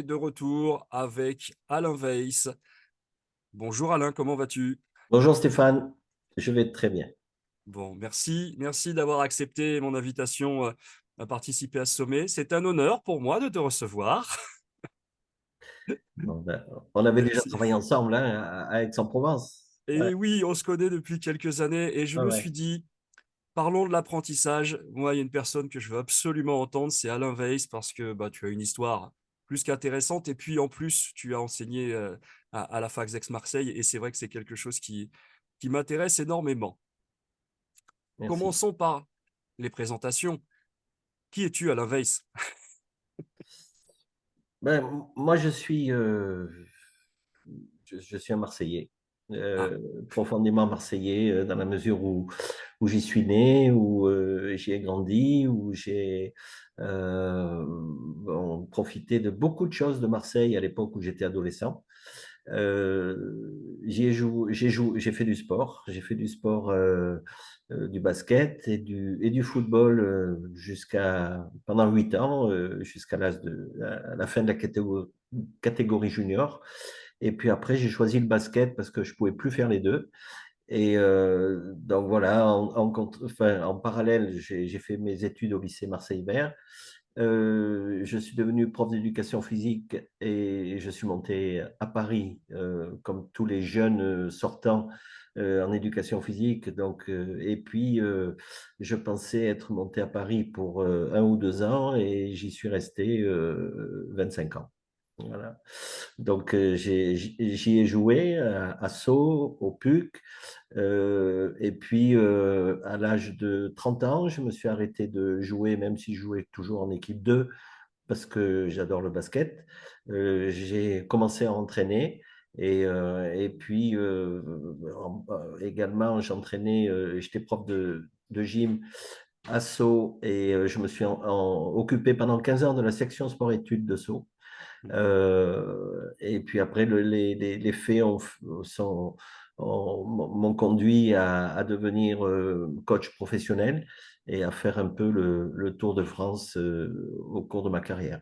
est de retour avec Alain Weiss. Bonjour Alain, comment vas-tu? Bonjour Stéphane, je vais très bien. Bon, merci d'avoir accepté mon invitation à participer à ce sommet. C'est un honneur pour moi de te recevoir. Bon, ben, on avait déjà Si. travaillé ensemble hein, à Aix-en-Provence. Ouais, Et oui, on se connaît depuis quelques années et je ouais, me ouais. suis dit, parlons de l'apprentissage. Moi, il y a une personne que je veux absolument entendre, c'est Alain Weiss, parce que tu as une histoire plus qu'intéressante. Et puis, en plus, tu as enseigné à la fac d'Aix-Marseille. Et c'est vrai que c'est quelque chose qui m'intéresse énormément. Merci. Commençons par les présentations. Qui es-tu, Alain Weiss? Moi, je suis un Marseillais, Ah, profondément Marseillais, dans la mesure où j'y suis né, où j'y ai grandi, où j'ai profité de beaucoup de choses de Marseille à l'époque où j'étais adolescent. J'ai fait du sport. J'ai fait du sport, du basket et du football pendant 8 ans, jusqu'à la fin de la catégorie junior. Et puis après, j'ai choisi le basket parce que je pouvais plus faire les deux. Et donc voilà, en parallèle, j'ai fait mes études au lycée Marseille-Vert. Je suis devenu prof d'éducation physique et je suis monté à Paris, comme tous les jeunes sortants en éducation physique. Et puis, je pensais être monté à Paris pour 1 ou 2 ans et j'y suis resté 25 ans. Voilà. Donc, j'y ai joué à Sceaux, au PUC. Et puis, à l'âge de 30 ans, je me suis arrêté de jouer, même si je jouais toujours en équipe 2, parce que j'adore le basket. J'ai commencé à entraîner. Et puis, également, j'étais prof de gym à Sceaux et je me suis occupé pendant 15 ans de la section sport-études de Sceaux. Et puis après, les faits m'ont conduit à devenir coach professionnel et à faire un peu le Tour de France au cours de ma carrière.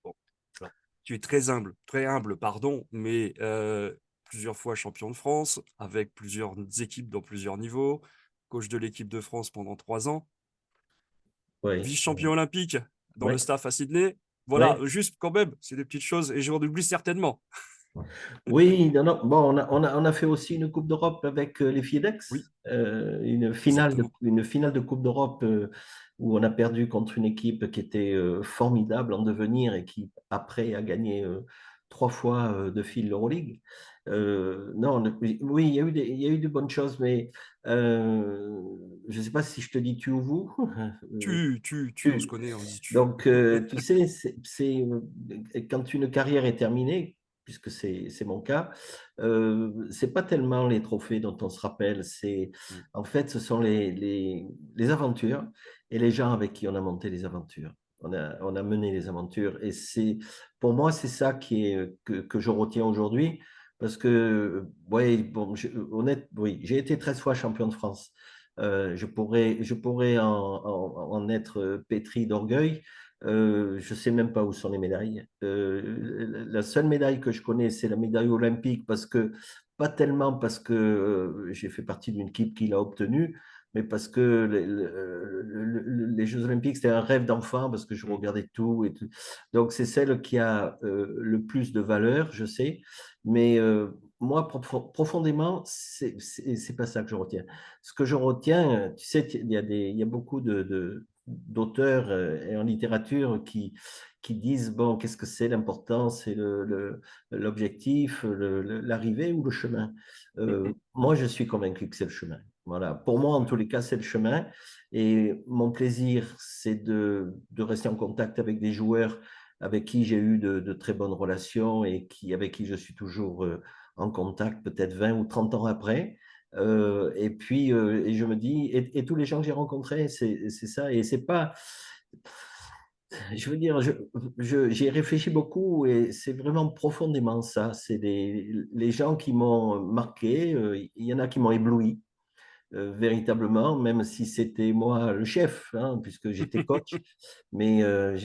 bon. Alors, tu es très humble, pardon, mais plusieurs fois champion de France, avec plusieurs équipes dans plusieurs niveaux, coach de l'équipe de France pendant 3 ans, Oui, vice-champion olympique dans le oui, staff à Sydney. Voilà, oui. juste quand même, c'est des petites choses et j'en oublie certainement. Oui, non, non. Bon, on a fait aussi une Coupe d'Europe avec les FIDEX, Oui, exactement. une finale de Coupe d'Europe où on a perdu contre une équipe qui était formidable en devenir et qui, après, a gagné 3 fois de fil l'Euroleague. Non, oui, il y a eu de bonnes choses, mais je ne sais pas si je te dis tu ou vous. Euh, On se tu. connaît, on se dit tu. Donc, tu sais, quand une carrière est terminée, puisque c'est mon cas, c'est pas tellement les trophées dont on se rappelle, Mm. en fait, ce sont les aventures et les gens avec qui on a monté les aventures. On a mené les aventures et pour moi, c'est ça que je retiens aujourd'hui parce que, ouais, bon, oui, j'ai été 13 fois champion de France. Je pourrais en être pétri d'orgueil. Je ne sais même pas où sont les médailles. La seule médaille que je connais, c'est la médaille olympique, pas tellement parce que j'ai fait partie d'une équipe qui l'a obtenue, mais parce que les Jeux olympiques, c'était un rêve d'enfant, parce que je Mm. regardais tout et tout. Donc, c'est celle qui a le plus de valeur, je sais. Mais moi, profondément, c'est pas ça que je retiens. Ce que je retiens, tu sais, il y a beaucoup d'auteurs et en littérature qui disent, bon, qu'est-ce que c'est l'important, c'est l'objectif, l'arrivée ou le chemin. Moi, je suis convaincu que c'est le chemin. Voilà. Pour moi, en tous les cas, c'est le chemin. Et mon plaisir, c'est de rester en contact avec des joueurs avec qui j'ai eu de très bonnes relations et avec qui je suis toujours en contact, peut-être 20 ou 30 ans après. Et puis, et je me dis, et tous les gens que j'ai rencontrés, c'est ça. Et c'est pas, je veux dire, j'y ai réfléchi beaucoup et c'est vraiment profondément ça. C'est les gens qui m'ont marqué. Il y en a qui m'ont ébloui. véritablement, même si c'était moi le chef, hein, puisque j'étais coach. Mais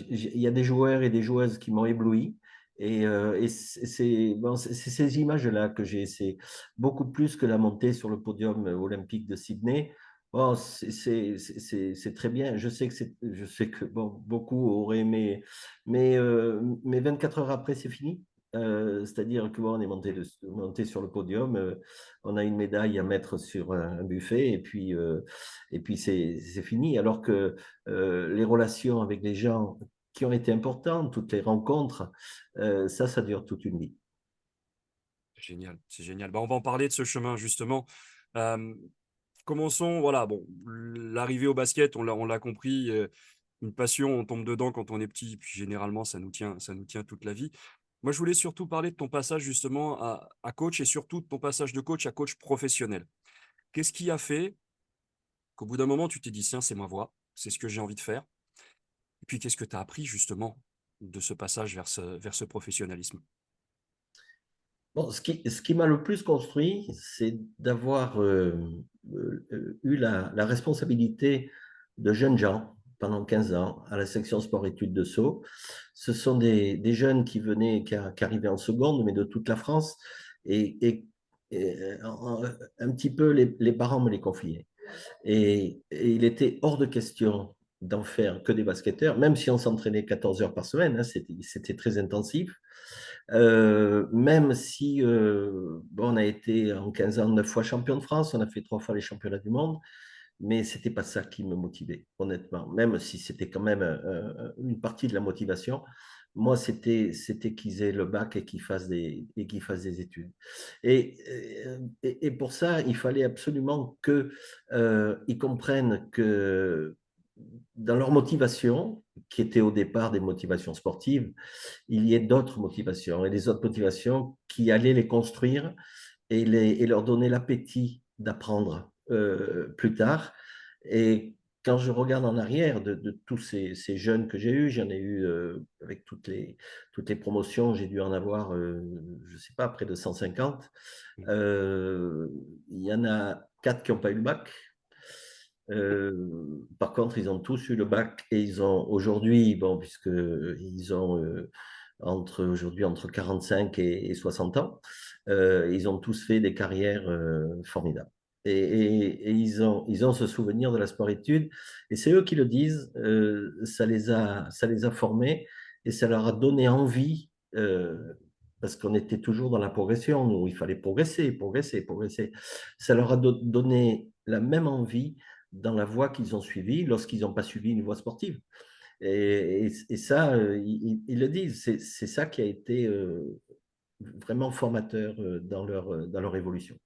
il y a des joueurs et des joueuses qui m'ont ébloui. Et c'est bon, c'est ces images-là que j'ai. C'est beaucoup plus que la montée sur le podium olympique de Sydney. Bon, c'est très bien. Je sais que bon, beaucoup auraient aimé, mais 24 heures après, c'est fini. C'est-à-dire que bon, on est monté sur le podium, on a une médaille à mettre sur un buffet et puis c'est fini. Alors que les relations avec les gens qui ont été importantes, toutes les rencontres, ça dure toute une vie. C'est génial, c'est génial. Bah, on va en parler de ce chemin justement. Euh, Commençons, voilà, bon, l'arrivée au basket, on l'a compris, une passion, on tombe dedans quand on est petit, puis généralement ça nous tient toute la vie. Moi, je voulais surtout parler de ton passage justement à coach et surtout de ton passage de coach à coach professionnel. Qu'est-ce qui a fait qu'au bout d'un moment, tu t'es dit, tiens, c'est ma voie, c'est ce que j'ai envie de faire. Et puis, qu'est-ce que tu as appris justement de ce passage vers ce professionnalisme? Bon, ce qui m'a le plus construit, c'est d'avoir eu la responsabilité de jeunes gens pendant 15 ans à la section sport-études de Sceaux. Ce sont des jeunes qui venaient, qui arrivaient en seconde, mais de toute la France. Et un petit peu, les parents me les confiaient. Et il était hors de question d'en faire que des basketteurs, même si on s'entraînait 14 heures par semaine, hein, c'était très intensif. Même si bon, on a été en 15 ans 9 fois champion de France, on a fait 3 fois les championnats du monde, mais c'était pas ça qui me motivait, honnêtement. Même si c'était quand même une partie de la motivation, moi, c'était qu'ils aient le bac et qu'ils fassent des études. Et pour ça, il fallait absolument qu'ils comprennent que dans leur motivation, qui était au départ des motivations sportives, il y ait d'autres motivations et les autres motivations qui allaient les construire et leur donner l'appétit d'apprendre plus tard. Et quand je regarde en arrière de tous ces jeunes que j'ai eus, j'en ai eu avec toutes les promotions, j'ai dû en avoir, je ne sais pas, près de 150. Il y en a 4 qui n'ont pas eu le bac. Par contre, ils ont tous eu le bac et ils ont aujourd'hui, bon, puisque ils ont aujourd'hui entre 45 et 60 ans, ils ont tous fait des carrières formidables. Et ils ont ce souvenir de la sport-études. Et c'est eux qui le disent, ça les a formés et ça leur a donné envie, parce qu'on était toujours dans la progression, nous, il fallait progresser, progresser, progresser. Ça leur a donné la même envie dans la voie qu'ils ont suivie lorsqu'ils n'ont pas suivi une voie sportive. Et ça, ils le disent, c'est ça qui a été vraiment formateur dans leur évolution.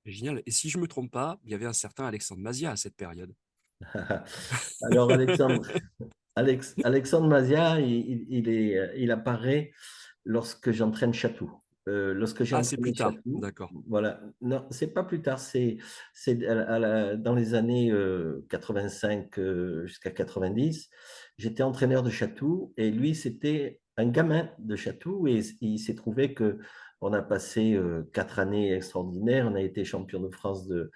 C'est génial. Et si je me trompe pas, il y avait un certain Alexandre Mazia à cette période. Alors, Alexandre Mazia, il apparaît lorsque j'entraîne Chatou. Lorsque j'ai Ah, c'est entraîné plus tard. Chatou, D'accord. voilà. Non, c'est pas plus tard, c'est dans les années 85 jusqu'à 90. J'étais entraîneur de Chatou et lui, c'était un gamin de Chatou et il s'est trouvé que on a passé 4 années extraordinaires. On a été champion de France de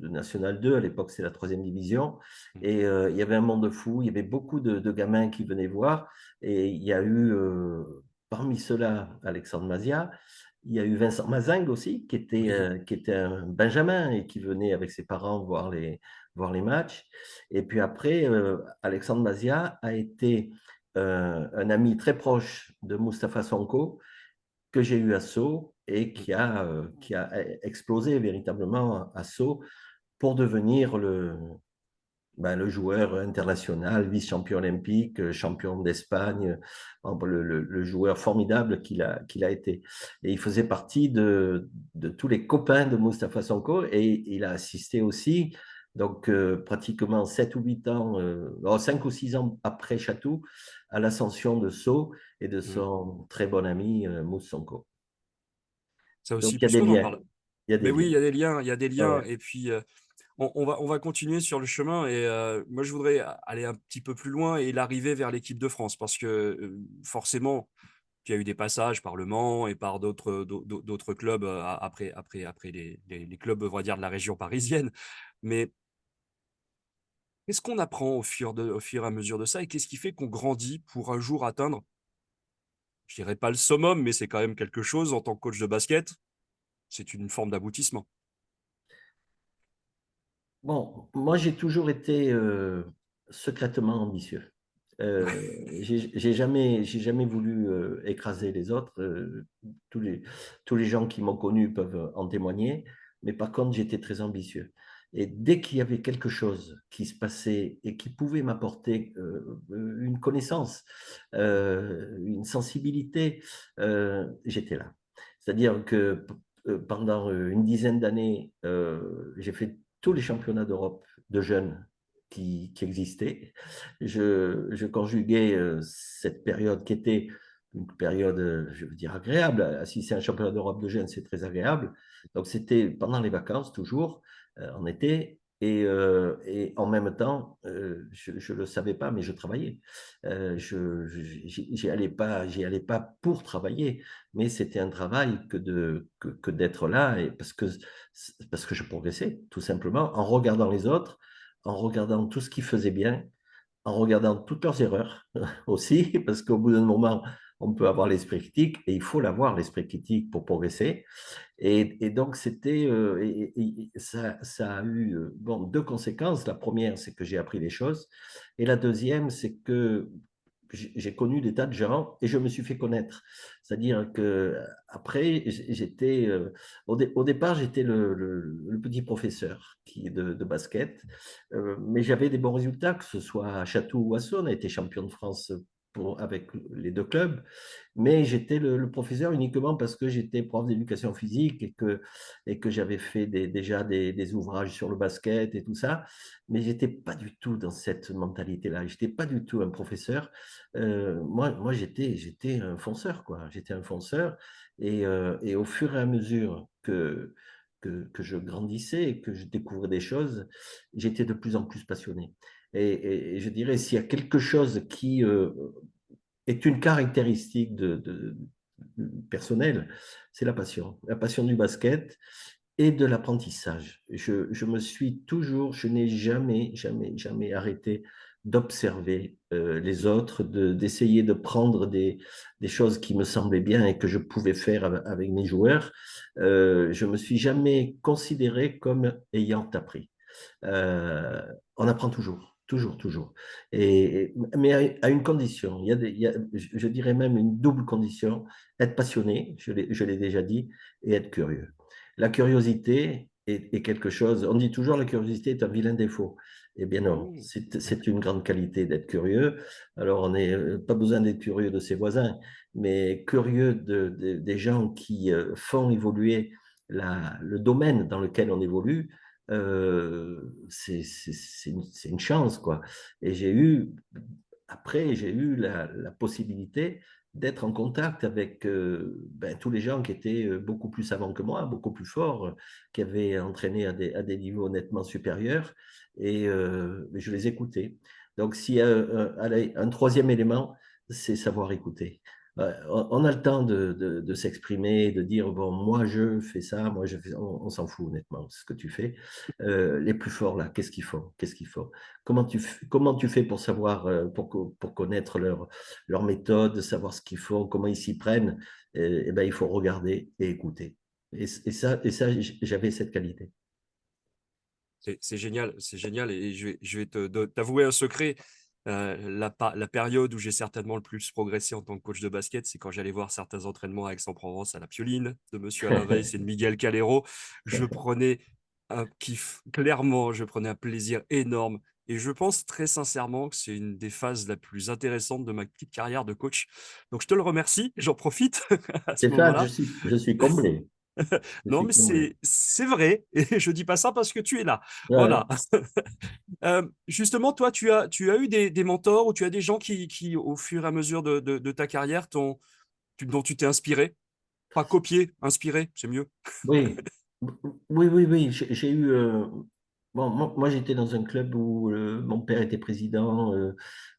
National 2. À l'époque, c'est la troisième division. Et il y avait un monde fou. Il y avait beaucoup de gamins qui venaient voir. Et il y a eu parmi ceux-là, Alexandre Mazia, il y a eu Vincent Mazingue aussi, Oui. qui était un Benjamin et qui venait avec ses parents voir les matchs. Et puis après, Alexandre Mazia a été un ami très proche de Mustapha Sonko, que j'ai eu à Sceaux et qui a explosé véritablement à Sceaux pour devenir le joueur international, vice-champion olympique, champion d'Espagne, le joueur formidable qu'il a été. Et il faisait partie de tous les copains de Mustapha Sonko et il a assisté aussi, donc pratiquement 7 ou 8 ans, 5 ou 6 ans après Chatou, à l'ascension de Sceaux et de Mhm. son très bon ami Mouss Sonko. Ça Donc aussi, il y a des puisqu'on en liens, parle. il y a des Mais oui, liens. il y a des Ouais, liens. ouais. Et puis, on va continuer sur le chemin. Et moi, je voudrais aller un petit peu plus loin et l'arrivée vers l'équipe de France. Parce que forcément, tu as eu des passages par Le Mans et par d'autres clubs après les clubs, on va dire, de la région parisienne. Mais qu'est-ce qu'on apprend au fur et à mesure de ça et qu'est-ce qui fait qu'on grandit pour un jour atteindre, je dirais pas le summum, mais c'est quand même quelque chose en tant que coach de basket, c'est une forme d'aboutissement. Bon, moi, j'ai toujours été secrètement ambitieux. Euh, j'ai jamais voulu écraser les autres. Tous les, tous les gens qui m'ont connu peuvent en témoigner. Mais par contre, j'étais très ambitieux. Et dès qu'il y avait quelque chose qui se passait et qui pouvait m'apporter une connaissance, une sensibilité, j'étais là. C'est-à-dire que pendant une dizaine d'années, j'ai fait tous les championnats d'Europe de jeunes qui existaient. Je conjuguais cette période qui était une période, je veux dire, agréable. Si c'est un championnat d'Europe de jeunes, c'est très agréable. Donc, c'était pendant les vacances, toujours, en été. Et en même temps, je ne le savais pas, mais je travaillais. J'y allais pas pour travailler, mais c'était un travail que d'être là, et parce que je progressais, tout simplement, en regardant les autres, en regardant tout ce qu'ils faisaient bien, en regardant toutes leurs erreurs aussi, parce qu'au bout d'un moment, on peut avoir l'esprit critique, et il faut l'avoir, l'esprit critique, pour progresser. Et donc, ça a eu bon, deux conséquences. La première, c'est que j'ai appris des choses. Et la deuxième, c'est que j'ai connu des tas de gens et je me suis fait connaître. C'est-à-dire que après, j'étais au départ, j'étais le petit professeur de basket, mais j'avais des bons résultats, que ce soit à Château ou à Saône. On a été champion de France avec les deux clubs, mais j'étais le professeur uniquement parce que j'étais prof d'éducation physique et que j'avais fait déjà des ouvrages sur le basket et tout ça, mais j'étais pas du tout dans cette mentalité-là. J'étais pas du tout un professeur. Moi j'étais un fonceur, quoi. J'étais un fonceur et au fur et à mesure que je grandissais et que je découvrais des choses, j'étais de plus en plus passionné. Et je dirais, s'il y a quelque chose qui est une caractéristique personnelle, c'est la passion du basket et de l'apprentissage. Je n'ai jamais arrêté d'observer les autres, d'essayer de prendre des choses qui me semblaient bien et que je pouvais faire avec mes joueurs. Je me suis jamais considéré comme ayant appris. Euh, on apprend toujours, toujours, toujours. Mais à une condition, je dirais même une double condition, être passionné, je l'ai déjà dit, et être curieux. La curiosité est quelque chose, on dit toujours la curiosité est un vilain défaut. Eh bien non, Mmh. c'est une grande qualité d'être curieux. Alors on n'est pas besoin d'être curieux de ses voisins, mais curieux des gens qui font évoluer le domaine dans lequel on évolue, c'est une chance, quoi. Et après, j'ai eu la possibilité d'être en contact avec tous les gens qui étaient beaucoup plus savants que moi, beaucoup plus forts, qui avaient entraîné à des niveaux nettement supérieurs, et je les écoutais. Donc, s'il y a allez, un troisième élément, c'est savoir écouter. On a le temps de s'exprimer, de dire, bon, moi je fais ça, moi je fais ça. On s'en fout honnêtement, c'est ce que tu fais. Les plus forts là, qu'est-ce qu'ils font? Qu'est-ce qu'ils font? Comment tu fais pour savoir, pour connaître leur méthode, savoir ce qu'ils font, comment ils s'y prennent? Eh ben, il faut regarder et écouter. Et ça, j'avais cette qualité. C'est génial, c'est génial. Et je vais t'avouer un secret. La période où j'ai certainement le plus progressé en tant que coach de basket, c'est quand j'allais voir certains entraînements à Aix-en-Provence à la Pioline de Monsieur Alain Weiss et de Miguel Calero. Je prenais un kiff, clairement, je prenais un plaisir énorme. Et je pense très sincèrement que c'est une des phases la plus intéressantes de ma petite carrière de coach. Donc je te le remercie, j'en profite à ce Stéphane, moment-là. je suis comblé. Je Non, suis mais comblé. c'est vrai, et je dis pas ça parce que tu es là. Ouais. Voilà. Justement, toi, tu as eu des mentors ou tu as des gens qui, au fur et à mesure de ta carrière, dont tu t'es inspiré? Pas copié, inspiré, c'est mieux. Oui, oui. J'ai eu. Bon, moi, j'étais dans un club où mon père était président,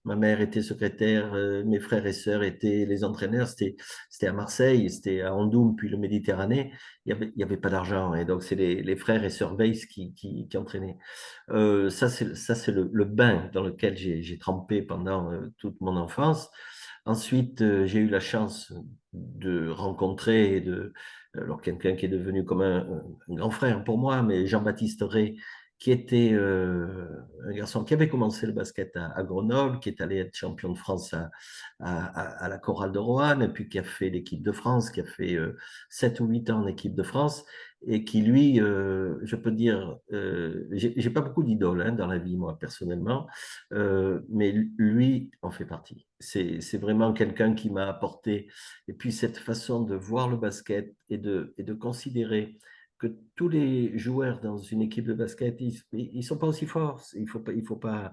ma mère était secrétaire, mes frères et sœurs étaient les entraîneurs. C'était à Marseille, c'était à Andoum, puis le Méditerranée. Il y avait pas d'argent. Et donc, c'est les frères et sœurs Weiss qui entraînaient. Ça, c'est le bain dans lequel j'ai trempé pendant toute mon enfance. Ensuite, j'ai eu la chance de rencontrer alors quelqu'un qui est devenu comme un grand frère pour moi, mais Jean-Baptiste Ray, qui était un garçon qui avait commencé le basket à Grenoble, qui est allé être champion de France à la Chorale de Roanne, et puis qui a fait l'équipe de France, qui a fait 7 ou 8 ans en équipe de France, et qui, lui, je peux dire, j'ai pas beaucoup d'idoles dans la vie, moi, personnellement, mais lui en fait partie. C'est vraiment quelqu'un qui m'a apporté, et puis cette façon de voir le basket et de considérer que tous les joueurs dans une équipe de basket, ils sont pas aussi forts. Il faut pas.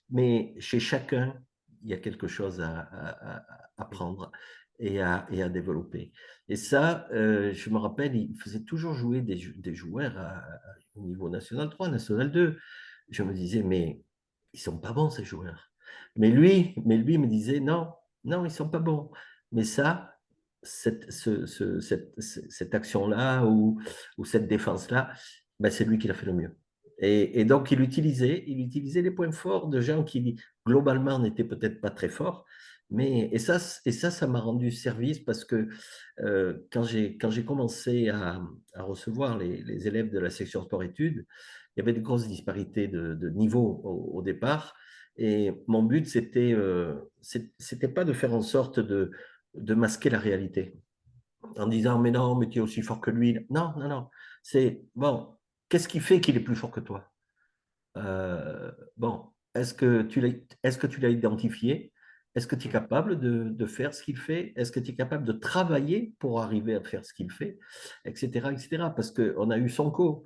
Mais chez chacun, il y a quelque chose à prendre et à développer. Et ça, je me rappelle, il faisait toujours jouer des joueurs au niveau national 3, national 2. Je me disais, mais ils sont pas bons ces joueurs. Mais lui me disait, non, non, ils sont pas bons. Mais ça, cette action-là ou cette défense-là, ben, c'est lui qui l'a fait le mieux. Et donc, il utilisait les points forts de gens qui, globalement, n'étaient peut-être pas très forts. Et ça m'a rendu service parce que quand j'ai commencé à recevoir les élèves de la section sport-études, il y avait de grosses disparités de niveau au départ. Et mon but, c'était pas de faire en sorte de masquer la réalité en disant, mais non, mais tu es aussi fort que lui. Non, non, non. C'est, bon, qu'est-ce qui fait qu'il est plus fort que toi? Bon, est-ce que tu l'as identifié? Est-ce que tu es capable de faire ce qu'il fait? Est-ce que tu es capable de travailler pour arriver à faire ce qu'il fait? Etc., etc. Parce qu'on a eu Sonko.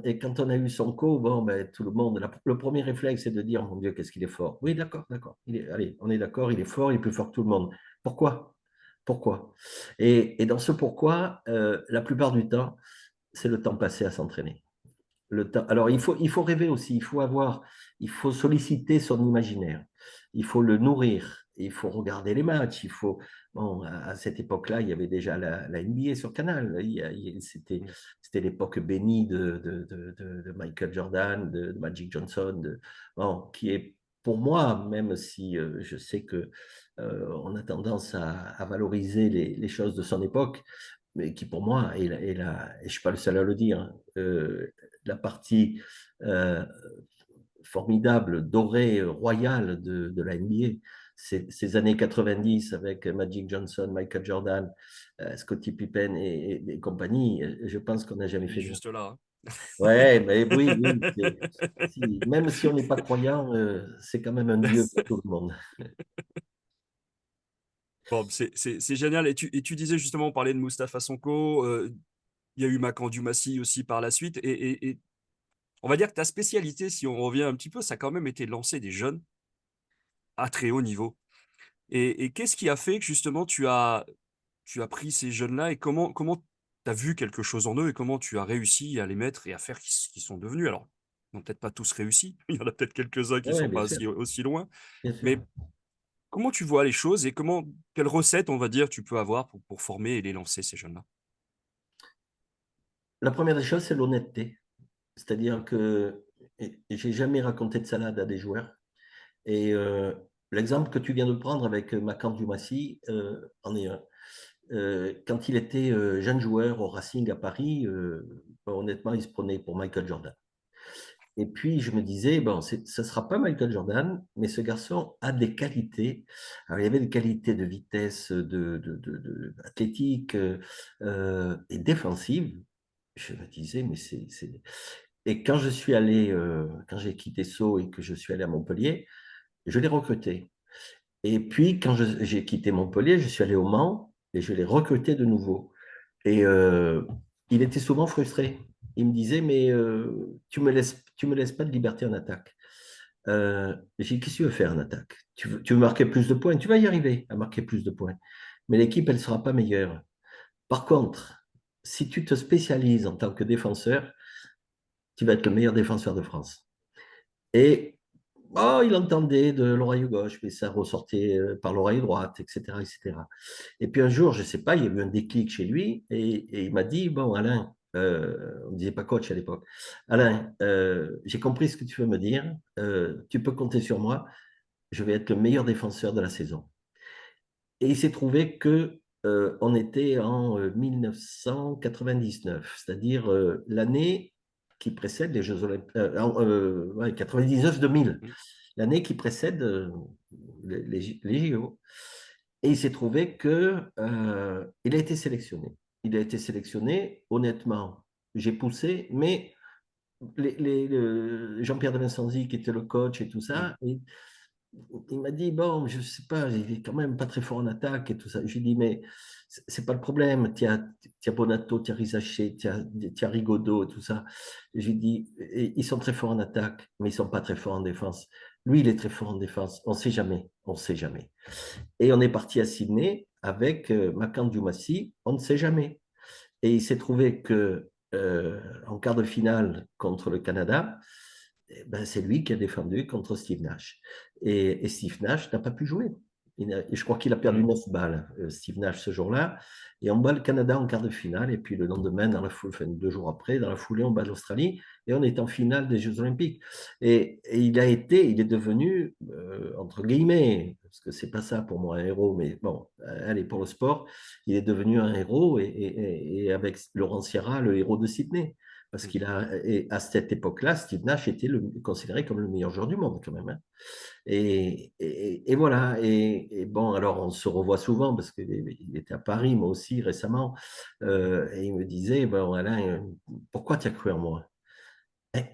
Et quand on a eu Sonko, bon, ben, tout le monde, le premier réflexe, c'est de dire, mon Dieu, qu'est-ce qu'il est fort. Oui, d'accord, d'accord. Allez, on est d'accord, il est fort, il est plus fort que tout le monde. Pourquoi? Pourquoi? Et dans ce pourquoi, la plupart du temps, c'est le temps passé à s'entraîner. Alors, il faut rêver aussi, il faut solliciter son imaginaire, il faut le nourrir, il faut regarder les matchs, bon, à cette époque-là, il y avait déjà la NBA sur Canal, c'était l'époque bénie de Michael Jordan, de Magic Johnson, bon, qui est pour moi, même si je sais que on a tendance à valoriser les choses de son époque, mais qui pour moi et je ne suis pas le seul à le dire, hein, la partie euh, formidable, dorée, royale de la NBA. Ces années 90 avec Magic Johnson, Michael Jordan, Scottie Pippen et compagnie, je pense qu'on n'a jamais Il est fait mieux. juste là, hein. Ouais, mais oui, oui. Même si on n'est pas croyant, c'est quand même un dieu pour tout le monde. Bon, c'est génial. Et tu disais justement, on parlait de Mustapha Sonko, il y a eu Makan Dumassi aussi par la suite. Et on va dire que ta spécialité, si on revient un petit peu, ça a quand même été de lancer des jeunes à très haut niveau. Et qu'est-ce qui a fait que justement tu as pris ces jeunes-là et comment tu as vu quelque chose en eux et comment tu as réussi à les mettre et à faire ce qu'ils sont devenus? Alors, ils n'ont peut-être pas tous réussi, il y en a peut-être quelques-uns qui ne Oui, sont bien pas sûr, aussi loin, bien sûr. mais comment tu vois les choses et quelle recette, on va dire, tu peux avoir pour former et les lancer, ces jeunes-là? La première des choses, c'est l'honnêteté. C'est-à-dire que j'ai jamais raconté de salade à des joueurs. Et l'exemple que tu viens de prendre avec Makan Dumassi en est un. Quand il était jeune joueur au Racing à Paris, honnêtement, il se prenait pour Michael Jordan. Et puis, je me disais, bon, ce ne sera pas Michael Jordan, mais ce garçon a des qualités. Alors, il y avait des qualités de vitesse, athlétique et défensive. Je me disais, mais Et quand j'ai quitté Sceaux et que je suis allé à Montpellier, je l'ai recruté. Et puis, quand j'ai quitté Montpellier, je suis allé au Mans et je l'ai recruté de nouveau. Et il était souvent frustré. Il me disait, mais tu me laisses pas de liberté en attaque. J'ai dit, qu'est-ce que tu veux faire en attaque? Tu veux marquer plus de points? Tu vas y arriver à marquer plus de points. Mais l'équipe, elle ne sera pas meilleure. Par contre, si tu te spécialises en tant que défenseur, tu vas être le meilleur défenseur de France. Et oh, il entendait de l'oreille gauche, mais ça ressortait par l'oreille droite, etc., etc. Et puis un jour, je ne sais pas, il y a eu un déclic chez lui et il m'a dit, bon, Alain, on ne disait pas coach à l'époque, Alain, j'ai compris ce que tu veux me dire, tu peux compter sur moi, je vais être le meilleur défenseur de la saison. Et il s'est trouvé que on était en 1999, c'est-à-dire l'année qui précède les Jeux Olympiques, ouais, 99-2000, Mm. l'année qui précède les JO. Et il s'est trouvé que il a été sélectionné. Il a été sélectionné, honnêtement, j'ai poussé, mais Jean-Pierre de Vincenzi, qui était le coach et tout Mm. ça, il m'a dit, bon, je sais pas, il est quand même pas très fort en attaque et tout ça. J'ai dit, mais c'est pas le problème. Tu as Bonato, tu as Rizaché, tu as Rigaudot et tout ça. J'ai dit, ils sont très forts en attaque, mais ils sont pas très forts en défense. Lui, il est très fort en défense. On sait jamais. On sait jamais. Et on est parti à Sydney avec Makan Diomassi. On ne sait jamais. Et il s'est trouvé que en quart de finale contre le Canada, eh ben, c'est lui qui a défendu contre Steve Nash. Et Steve Nash n'a pas pu jouer. Je crois qu'il a perdu Mm. 9 balles, Steve Nash, ce jour-là. Et on bat le Canada en quart de finale. Et puis le lendemain, dans la foule, enfin, 2 jours après, dans la foulée, on bat l'Australie. Et on est en finale des Jeux Olympiques. Et il est devenu, entre guillemets, parce que c'est pas ça pour moi un héros, mais bon, allez, pour le sport, il est devenu un héros et avec Laurent Sierra, le héros de Sydney. Parce Mm. qu'il a, et à cette époque-là, Steve Nash était considéré comme le meilleur joueur du monde, quand même, hein. Et voilà. Et bon, alors on se revoit souvent parce qu'il était à Paris, moi aussi, récemment. Et il me disait, bon, Alain, pourquoi tu as cru en moi?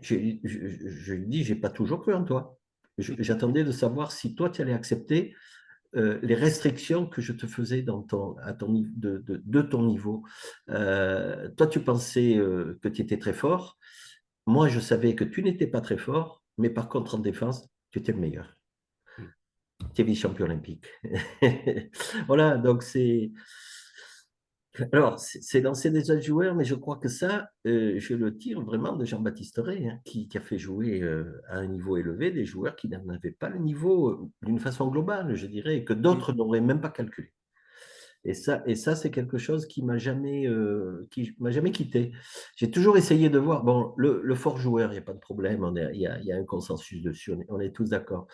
Je lui dis, j'ai pas toujours cru en toi. J'attendais de savoir si toi, tu allais accepter les restrictions que je te faisais de ton niveau. Toi, tu pensais que tu étais très fort. Moi, je savais que tu n'étais pas très fort, mais par contre, en défense, tu étais le meilleur. Mm. Tu es vice-champion olympique. Voilà, donc c'est. Alors, c'est lancer des jeunes joueurs, mais je crois que ça, je le tire vraiment de Jean-Baptiste Ray, hein, qui a fait jouer à un niveau élevé des joueurs qui n'avaient pas le niveau d'une façon globale, je dirais, et que Mm. d'autres n'auraient même pas calculé. Et ça c'est quelque chose qui m'a jamais quitté. J'ai toujours essayé de voir, bon, le fort joueur, il n'y a pas de problème, il y a un consensus dessus, on est tous d'accord.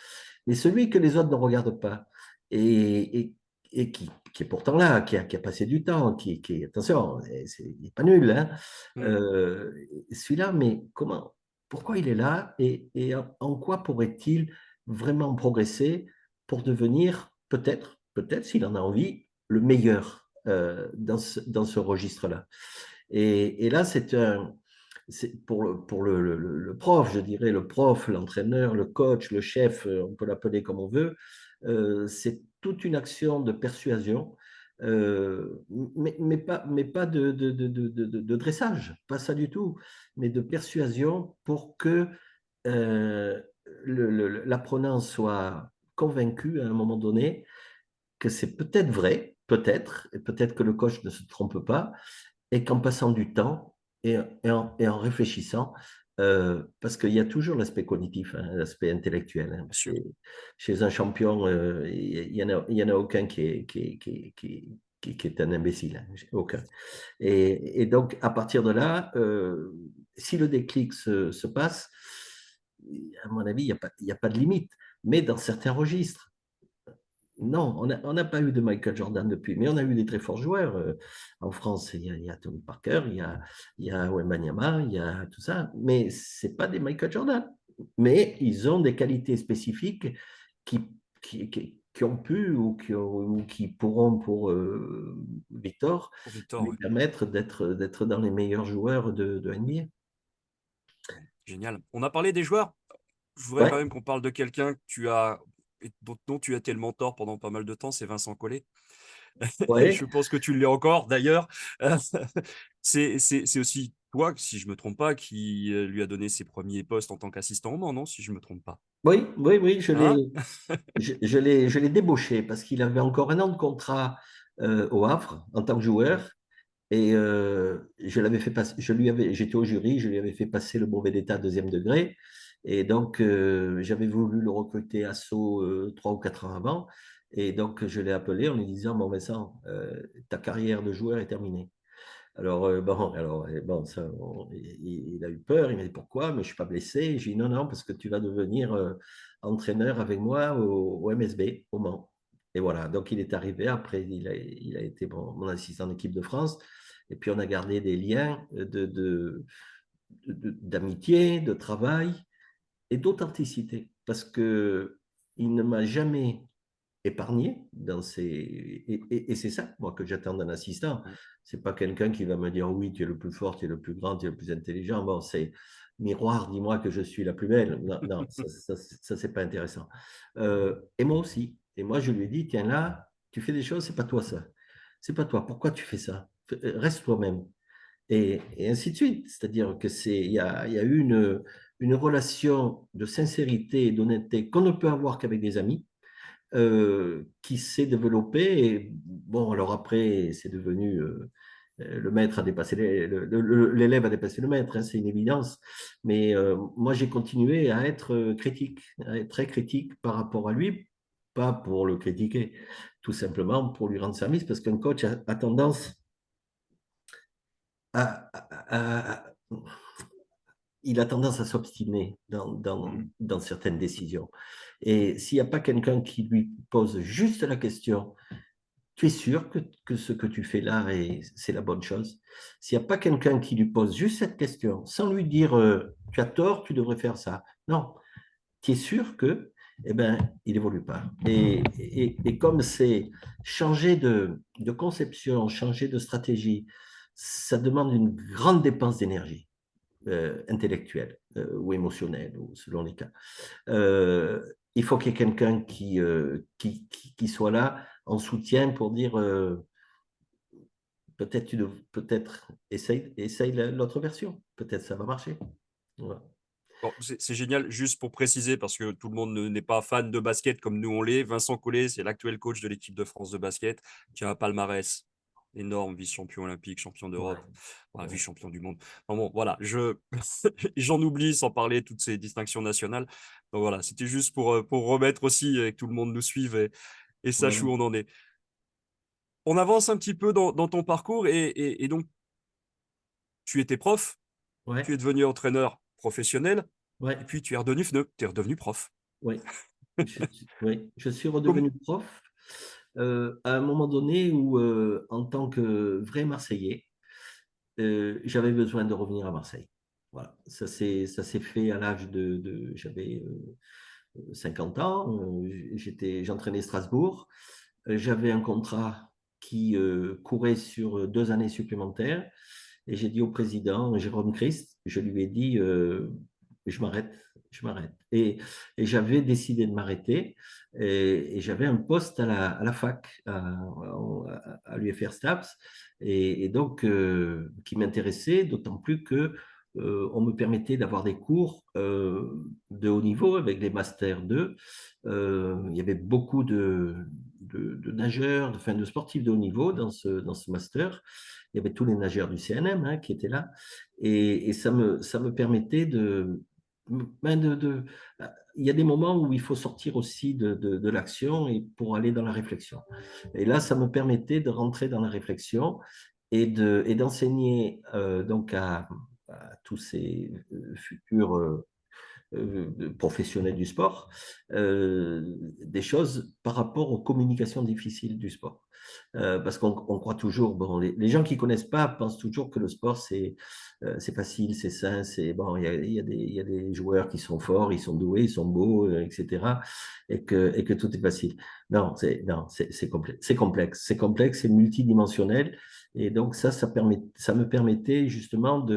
Mais celui que les autres ne regardent pas, et, et, et qui est pourtant là, qui a passé du temps, attention, il n'est pas nul, hein, Mm. euh, celui-là, mais pourquoi il est là et en quoi pourrait-il vraiment progresser pour devenir peut-être s'il en a envie, le meilleur dans ce registre-là. Et là, c'est pour le prof, je dirais, le prof, l'entraîneur, le coach, le chef, on peut l'appeler comme on veut, c'est toute une action de persuasion, mais pas de dressage, pas ça du tout, mais de persuasion pour que euh, l'apprenant soit convaincu à un moment donné que c'est peut-être vrai, peut-être, et peut-être que le coach ne se trompe pas, et qu'en passant du temps et en réfléchissant, parce qu'il y a toujours l'aspect cognitif, hein, l'aspect intellectuel, hein. Bien sûr. Chez un champion, il y en a aucun qui est un imbécile, hein, aucun. Et donc, à partir de là, si le déclic se passe, à mon avis, il y a pas de limite. Mais dans certains registres, non, on n'a pas eu de Michael Jordan depuis, mais on a eu des très forts joueurs. En France, il y a Tony Parker, il y a Wembanyama, il y a tout ça, mais ce pas des Michael Jordan. Mais ils ont des qualités spécifiques qui, qui ont pu ou qui pourront pour Victor Pour Victor, lui ouais. permettre d'être dans les meilleurs joueurs de NBA. Génial. On a parlé des joueurs. Je voudrais quand Ouais, même qu'on parle de quelqu'un que tu as, dont tu as été le mentor pendant pas mal de temps, c'est Vincent Collet. Et ouais. je pense que tu l'es encore d'ailleurs. C'est aussi toi, si je me trompe pas, qui lui a donné ses premiers postes en tant qu'assistant au Mans, non? Si je me trompe pas. Oui, oui, oui, Hein? je l'ai débauché parce qu'il avait encore un an de contrat au Havre en tant que joueur. Et je l'avais fait passer, j'étais au jury, je lui avais fait passer le brevet d'État deuxième degré. Et donc, j'avais voulu le recruter à Sceaux 3 ou 4 ans avant. Et donc, je l'ai appelé en lui disant, bon, Vincent, ta carrière de joueur est terminée. Alors, bon, ça, il a eu peur, il m'a dit pourquoi, mais je ne suis pas blessé. J'ai dit non, non, parce que tu vas devenir entraîneur avec moi au MSB, au Mans. Et voilà, donc il est arrivé, après il a été mon assistant d'équipe de France, et puis on a gardé des liens d'amitié, de travail et d'authenticité, parce que il ne m'a jamais épargné dans ses... Et c'est ça, moi, que j'attends d'un assistant. C'est pas quelqu'un qui va me dire oui, tu es le plus fort, tu es le plus grand, tu es le plus intelligent. Bon, c'est miroir, dis-moi que je suis la plus belle. Non, non ça c'est pas intéressant. Et moi aussi. Et moi, je lui ai dit, tiens là, tu fais des choses, c'est pas toi ça. C'est pas toi. Pourquoi tu fais ça? Reste toi-même. Et ainsi de suite. C'est-à-dire que il y a eu une relation de sincérité et d'honnêteté qu'on ne peut avoir qu'avec des amis, qui s'est développé. Et bon, alors après, c'est devenu le maître a dépassé l'élève a dépassé le maître, hein, c'est une évidence. Mais moi, j'ai continué à être critique, à être très critique par rapport à lui, pas pour le critiquer, tout simplement pour lui rendre service, parce qu'un coach a tendance à, à, à, il a tendance à s'obstiner dans certaines décisions. Et s'il n'y a pas quelqu'un qui lui pose juste la question, tu es sûr que ce que tu fais là, c'est la bonne chose? S'il n'y a pas quelqu'un qui lui pose juste cette question, sans lui dire tu as tort, tu devrais faire ça. Non, tu es sûr que, eh ben, il évolue pas. Et comme c'est changer de conception, changer de stratégie, ça demande une grande dépense d'énergie intellectuelle ou émotionnelle, ou selon les cas. Il faut qu'il y ait quelqu'un qui soit là en soutien pour dire peut-être essaye l'autre version, peut-être ça va marcher. Voilà. Bon, c'est génial, juste pour préciser, parce que tout le monde n'est pas fan de basket comme nous on l'est. Vincent Collet, c'est l'actuel coach de l'équipe de France de basket, qui a un palmarès énorme, vice-champion olympique, champion Ouais, d'Europe, voilà, ouais, vice-champion du monde. Enfin bon, voilà, j'en oublie sans parler de toutes ces distinctions nationales. Donc voilà, c'était juste pour remettre aussi et que tout le monde nous suive et ouais, sache où on en est. On avance un petit peu dans ton parcours et donc tu étais prof, ouais, tu es devenu entraîneur professionnel ouais, et puis tu es redevenu FNE, tu es redevenu prof. ouais. Ouais. Je suis Comme... redevenu prof à un moment donné où, en tant que vrai Marseillais, j'avais besoin de revenir à Marseille. Voilà, ça s'est fait à l'âge j'avais 50 ans, j'entraînais Strasbourg. J'avais un contrat qui courait sur 2 années supplémentaires. Et j'ai dit au président, Jérôme Christ, je lui ai dit, je m'arrête, je m'arrête. Et j'avais décidé de m'arrêter. Et j'avais un poste à la fac, à l'UFR STAPS, et donc qui m'intéressait, d'autant plus que on me permettait d'avoir des cours de haut niveau avec des masters 2. Il y avait beaucoup de nageurs, de sportifs de haut niveau dans ce master. Il y avait tous les nageurs du CNM hein, qui étaient là. Et ça me permettait ben il y a des moments où il faut sortir aussi de l'action et pour aller dans la réflexion. Et là, ça me permettait de rentrer dans la réflexion et d'enseigner donc à tous ces futurs professionnels du sport, des choses par rapport aux communications difficiles du sport. Parce qu'on croit toujours, bon, les gens qui ne connaissent pas pensent toujours que le sport, c'est facile, c'est sain, c'est bon, il y a des joueurs qui sont forts, ils sont doués, ils sont beaux, etc. Et que tout est facile. Non, c'est complexe, c'est multidimensionnel. Et donc ça me permettait justement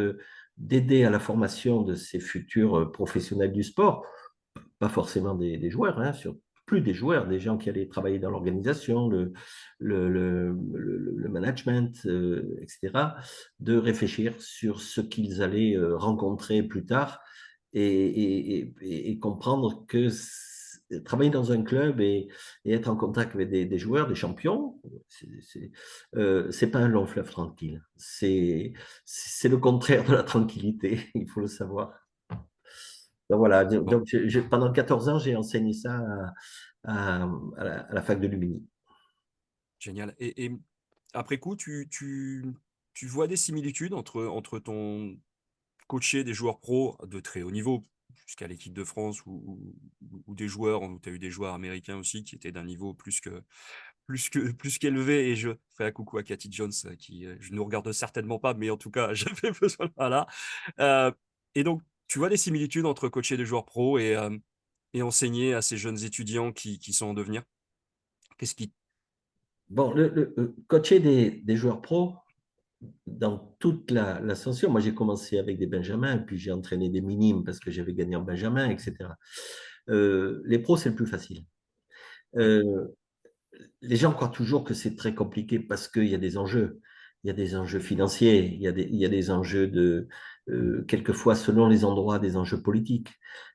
d'aider à la formation de ces futurs professionnels du sport, pas forcément des joueurs, hein, plus des joueurs, des gens qui allaient travailler dans l'organisation, le management, etc., de réfléchir sur ce qu'ils allaient rencontrer plus tard et comprendre que travailler dans un club et être en contact avec des joueurs, des champions, c'est pas un long fleuve tranquille. C'est le contraire de la tranquillité, il faut le savoir. Donc voilà, Bon, donc pendant 14 ans, j'ai enseigné ça à la fac de Lumini. génial. Et après coup, tu vois des similitudes entre ton coacher des joueurs pros de très haut niveau, jusqu'à l'équipe de France, ou des joueurs, où tu as eu des joueurs américains aussi qui étaient d'un niveau plus qu'élevé, et je ferai un coucou à Cathy Jones, qui je ne nous regarde certainement pas, mais en tout cas, j'avais besoin de voilà. Euh, et donc, tu vois des similitudes entre coacher des joueurs pros et enseigner à ces jeunes étudiants qui sont en devenir? Qu'est-ce qui... Bon, coacher des joueurs pros, dans toute l'ascension, moi j'ai commencé avec des benjamins, puis j'ai entraîné des minimes parce que j'avais gagné en benjamin, etc. Les pros, c'est le plus facile. Oui. Euh, les gens croient toujours que c'est très compliqué parce qu'il y a des enjeux. Il y a des enjeux financiers, il y a des enjeux quelquefois, selon les endroits, des enjeux politiques.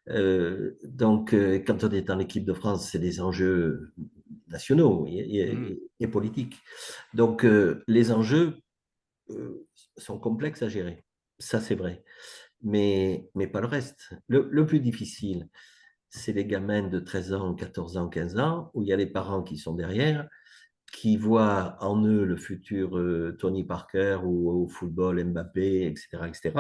Quand on est en équipe de France, c'est des enjeux nationaux Mhm. et politiques. Donc, les enjeux sont complexes à gérer. Ça, c'est vrai. Mais pas le reste. Le plus difficile, c'est les gamins de 13 ans, 14 ans, 15 ans, où il y a les parents qui sont derrière, qui voient en eux le futur Tony Parker ou au football Mbappé, etc., etc.,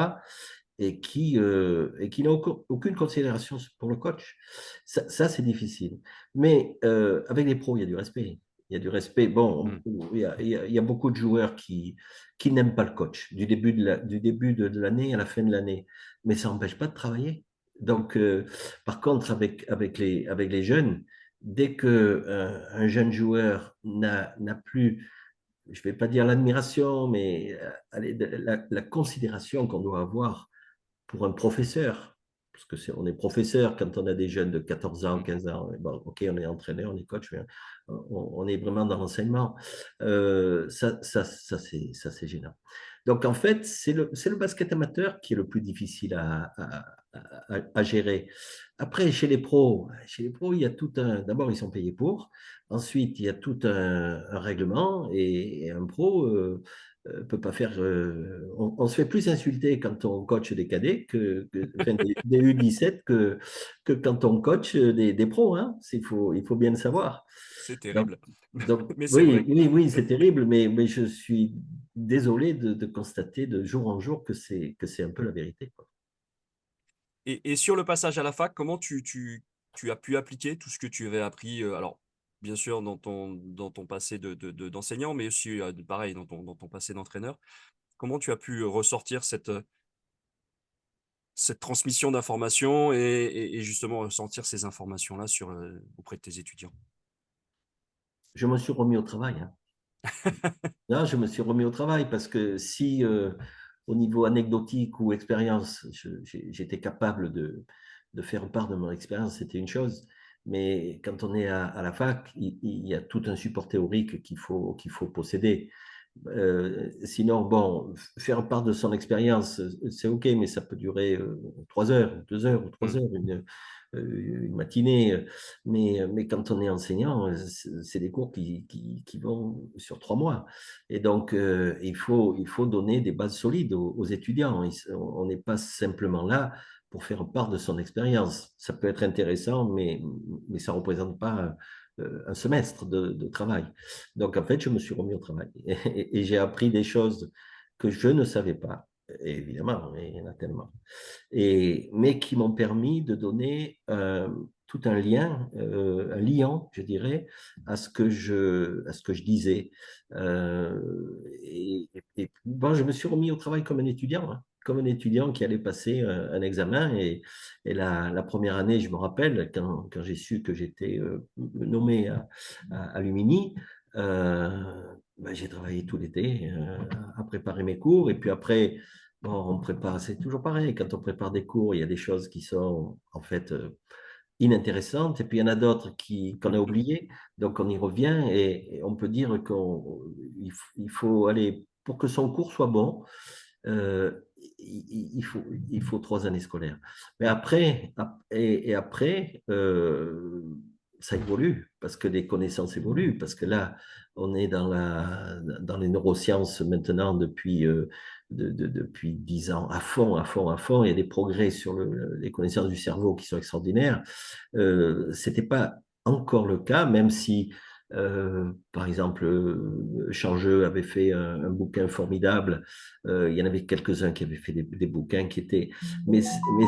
et qui n'ont aucune considération pour le coach. Ça c'est difficile. Mais avec les pros, il y a du respect. Il y a du respect. Bon, Mhm. il y a beaucoup de joueurs qui n'aiment pas le coach du début de l'année à la fin de l'année. Mais ça n'empêche pas de travailler. Donc, par contre, avec les jeunes, dès que un jeune joueur n'a plus, je ne vais pas dire l'admiration, mais allez, la considération qu'on doit avoir pour un professeur, parce que on est professeur quand on a des jeunes de 14 ans, Mhm. 15 ans. Bon, ok, on est entraîneur, on est coach, mais on est vraiment dans l'enseignement. Ça c'est gênant. Donc, en fait, c'est le basket amateur qui est le plus difficile à gérer. Après, chez les pros, il y a tout un. D'abord, ils sont payés pour. Ensuite, il y a tout un règlement et un pro. Peut pas faire. On se fait plus insulter quand on coach des cadets enfin, des U17 que quand on coach des pros. Hein. Il faut bien le savoir. C'est Donc, terrible, donc, mais c'est oui, vrai. oui, oui, c'est terrible, mais je suis désolé de constater de jour en jour que c'est un peu la vérité, quoi. Et sur le passage à la fac, comment tu as pu appliquer tout ce que tu avais appris, alors, bien sûr, dans ton passé d'enseignant, mais aussi, pareil, dans ton passé d'entraîneur. Comment tu as pu ressortir cette transmission d'informations et justement ressentir ces informations-là auprès de tes étudiants? Je me suis remis au travail. Hein. Là, je me suis remis au travail parce que si au niveau anecdotique ou expérience, j'étais capable de faire part de mon expérience, c'était une chose. Mais quand on est à la fac, il y a tout un support théorique qu'il faut posséder. Sinon, bon, faire part de son expérience, c'est OK, mais ça peut durer 3 heures, 2 heures ou trois Hmm. heures, une matinée. Mais quand on est enseignant, c'est des cours qui vont sur 3 mois. Et donc, il faut donner des bases solides aux étudiants. On n'est pas simplement là pour faire part de son expérience. Ça peut être intéressant, mais ça ne représente pas un semestre de travail. Donc, en fait, je me suis remis au travail et j'ai appris des choses que je ne savais pas. Et évidemment, il y en a tellement. Mais qui m'ont permis de donner tout un lien, je dirais, à ce que je disais. Bon, je me suis remis au travail comme un étudiant, hein, comme un étudiant qui allait passer un examen. Et la première année, je me rappelle, quand j'ai su que j'étais nommé à Lumini, ben, j'ai travaillé tout l'été à préparer mes cours. Et puis après, bon, on prépare, c'est toujours pareil. Quand on prépare des cours, il y a des choses qui sont en fait inintéressantes, et puis il y en a d'autres qu'on a oubliées. Donc on y revient et on peut dire il faut aller pour que son cours soit bon. Il faut 3 années scolaires. Mais après, et après, ça évolue, parce que les connaissances évoluent, parce que là, on est dans les neurosciences maintenant depuis 10 ans, à fond, à fond, à fond. Il y a des progrès sur les connaissances du cerveau qui sont extraordinaires. Ce n'était pas encore le cas, même si, par exemple, Changeux avait fait un bouquin formidable. Il y en avait quelques-uns qui avaient fait des bouquins qui étaient... Mais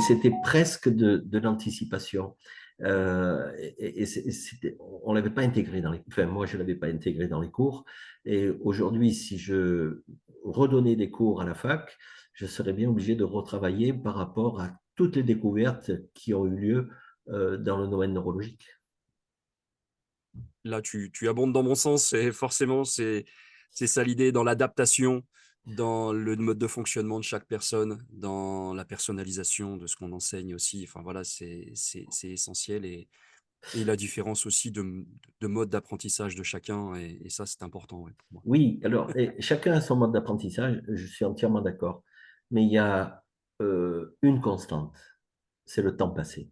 c'était presque de l'anticipation. On ne l'avait pas intégré dans les... Enfin, moi, je ne l'avais pas intégré dans les cours. Et aujourd'hui, si je redonnais des cours à la fac, je serais bien obligé de retravailler par rapport à toutes les découvertes qui ont eu lieu dans le domaine neurologique. Là, tu abondes dans mon sens et forcément, c'est ça l'idée dans l'adaptation, dans le mode de fonctionnement de chaque personne, dans la personnalisation de ce qu'on enseigne aussi. Enfin voilà, c'est essentiel et la différence aussi de mode d'apprentissage de chacun et ça, c'est important ouais, pour moi. Oui, alors, et chacun a son mode d'apprentissage, je suis entièrement d'accord. Mais il y a une constante, c'est le temps passé.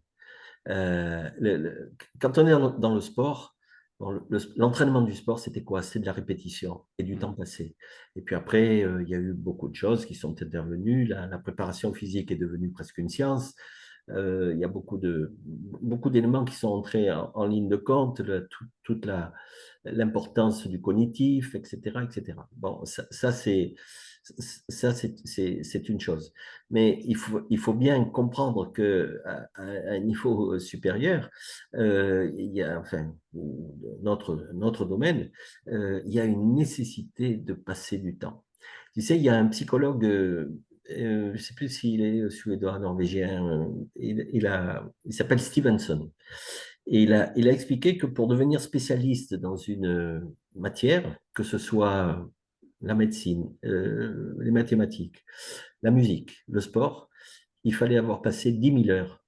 Quand on est dans le sport, bon, l'entraînement du sport, c'était quoi? C'était de la répétition et du Mm. temps passé. Et puis après, il y a eu beaucoup de choses qui sont intervenues. La préparation physique est devenue presque une science. Il y a beaucoup d'éléments qui sont entrés en ligne de compte, toute l'importance du cognitif, etc., etc. Bon, c'est une chose. Mais il faut bien comprendre qu'à un niveau supérieur, il y a, enfin, notre domaine, il y a une nécessité de passer du temps. Tu sais, il y a un psychologue, je ne sais plus s'il est suédois, norvégien, il s'appelle Stevenson. Et il a expliqué que pour devenir spécialiste dans une matière, que ce soit la médecine, les mathématiques, la musique, le sport, il fallait avoir passé 10 000 heures.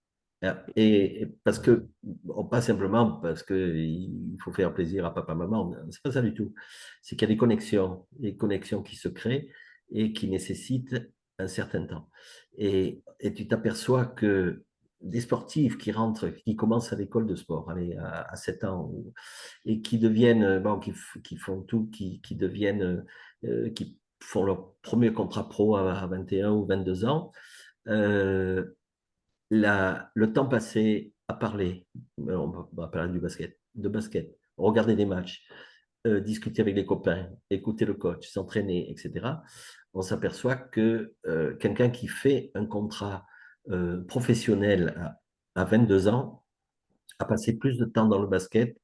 Et parce que, bon, pas simplement parce qu'il faut faire plaisir à papa, maman, c'est pas ça du tout. C'est qu'il y a des connexions qui se créent et qui nécessitent un certain temps. Et tu t'aperçois que des sportifs qui rentrent, qui commencent à l'école de sport, allez, à 7 ans, et qui deviennent, bon, qui font tout, qui deviennent, qui font leur premier contrat pro à 21 ou 22 ans, euh, le temps passé à parler, on va parler du basket, de basket, regarder des matchs, discuter avec les copains, écouter le coach, s'entraîner, etc., on s'aperçoit que quelqu'un qui fait un contrat professionnel à 22 ans a passé plus de temps dans le basket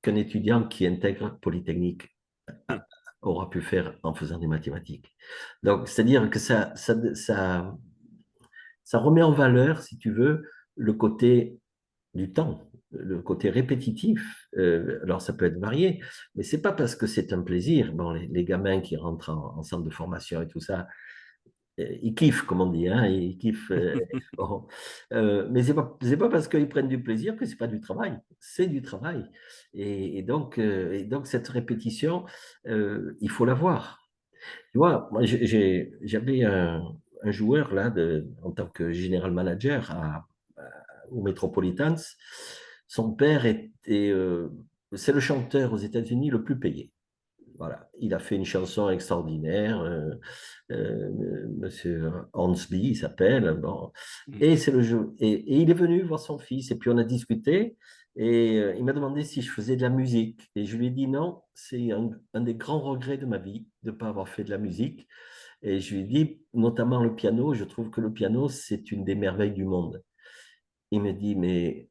qu'un étudiant qui intègre Polytechnique Mm. aura pu faire en faisant des mathématiques. Donc, c'est-à-dire que ça remet en valeur, si tu veux, le côté du temps, le côté répétitif. Alors, ça peut être varié, mais c'est pas parce que c'est un plaisir. Bon, les gamins qui rentrent en centre de formation et tout ça, ils kiffent, comme on dit, hein, ils kiffent. Bon. Mais c'est pas parce qu'ils prennent du plaisir que c'est pas du travail. C'est du travail. Et donc, cette répétition, il faut l'avoir. Tu vois, moi, j'avais un joueur là, en tant que général manager au Metropolitans. Son père c'est le chanteur aux États-Unis le plus payé. Voilà, il a fait une chanson extraordinaire, Monsieur Hornsby, il s'appelle. Bon. Mm. Et c'est le jeu. Et il est venu voir son fils, et puis on a discuté. Et il m'a demandé si je faisais de la musique. Et je lui ai dit non, c'est un des grands regrets de ma vie de ne pas avoir fait de la musique. Et je lui ai dit, notamment le piano, je trouve que le piano, c'est une des merveilles du monde. Il me dit, mais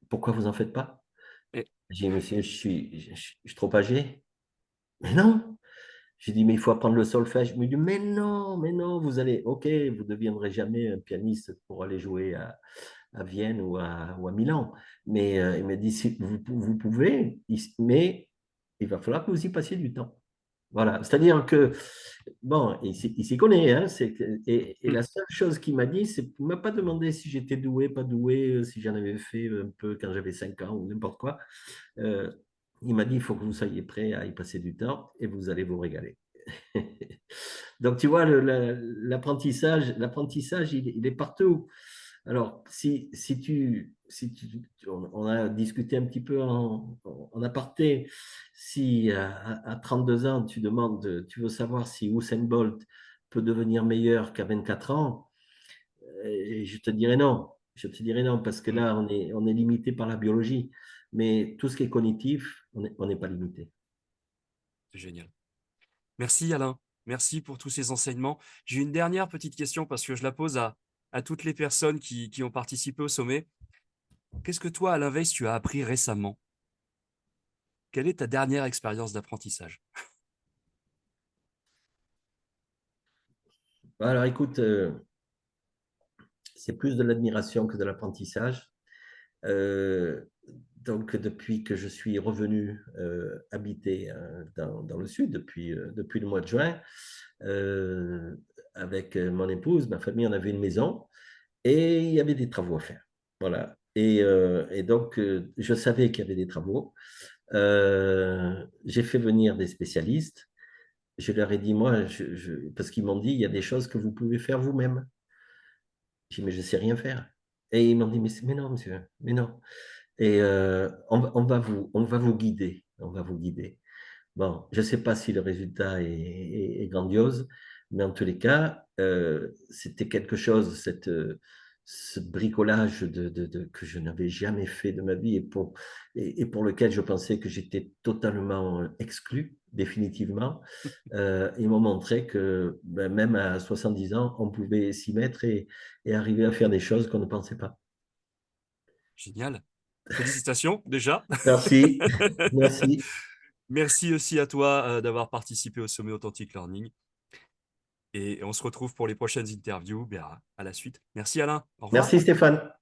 pourquoi vous en faites pas? Et, J'ai dit, monsieur, je suis trop âgé. Mais non, j'ai dit, mais il faut apprendre le solfège. Il me dit, mais non, vous allez, ok, vous ne deviendrez jamais un pianiste pour aller jouer à Vienne ou à Milan. Mais il me dit, si, vous pouvez, mais il va falloir que vous y passiez du temps. Voilà, c'est-à-dire que, bon, il s'y connaît, hein, et mm. la seule chose qu'il m'a dit, c'est qu'il ne m'a pas demandé si j'étais doué, pas doué, si j'en avais fait un peu quand j'avais 5 ans ou n'importe quoi. Euh, il m'a dit, il faut que vous soyez prêt à y passer du temps et vous allez vous régaler. Donc, tu vois, l'apprentissage, il est partout. Alors, on a discuté un petit peu en aparté. Si à 32 ans, tu veux savoir si Usain Bolt peut devenir meilleur qu'à 24 ans, je te dirais non. Je te dirais non, parce que Mm, là, on est limité par la biologie. Mais tout ce qui est cognitif, on n'est pas limité. c'est génial. Merci Alain, merci pour tous ces enseignements. J'ai une dernière petite question parce que je la pose à toutes les personnes qui ont participé au sommet. Qu'est-ce que toi, Alain Weiss, tu as appris récemment? Quelle est ta dernière expérience d'apprentissage? Alors, écoute, c'est plus de l'admiration que de l'apprentissage. Euh, donc, depuis que je suis revenu habiter dans le sud, depuis le mois de juin, euh, avec mon épouse, ma famille, on avait une maison et il y avait des travaux à faire. Voilà. Et donc, je savais qu'il y avait des travaux. J'ai fait venir des spécialistes. Je leur ai dit, moi, parce qu'ils m'ont dit, il y a des choses que vous pouvez faire vous-même. J'ai dit, mais je ne sais rien faire. Et ils m'ont dit, mais non, monsieur, mais non. Et on va vous guider. On va vous guider. Bon, je ne sais pas si le résultat est grandiose, mais en tous les cas, c'était quelque chose, ce bricolage que je n'avais jamais fait de ma vie et pour lequel je pensais que j'étais totalement exclu, définitivement. Ils m'ont montré que ben, même à 70 ans, on pouvait s'y mettre et arriver à faire des choses qu'on ne pensait pas. Génial. Félicitations déjà. Merci, merci. Merci aussi à toi d'avoir participé au sommet Authentic Learning. Et on se retrouve pour les prochaines interviews à la suite. Merci Alain. Au revoir. Merci Stéphane.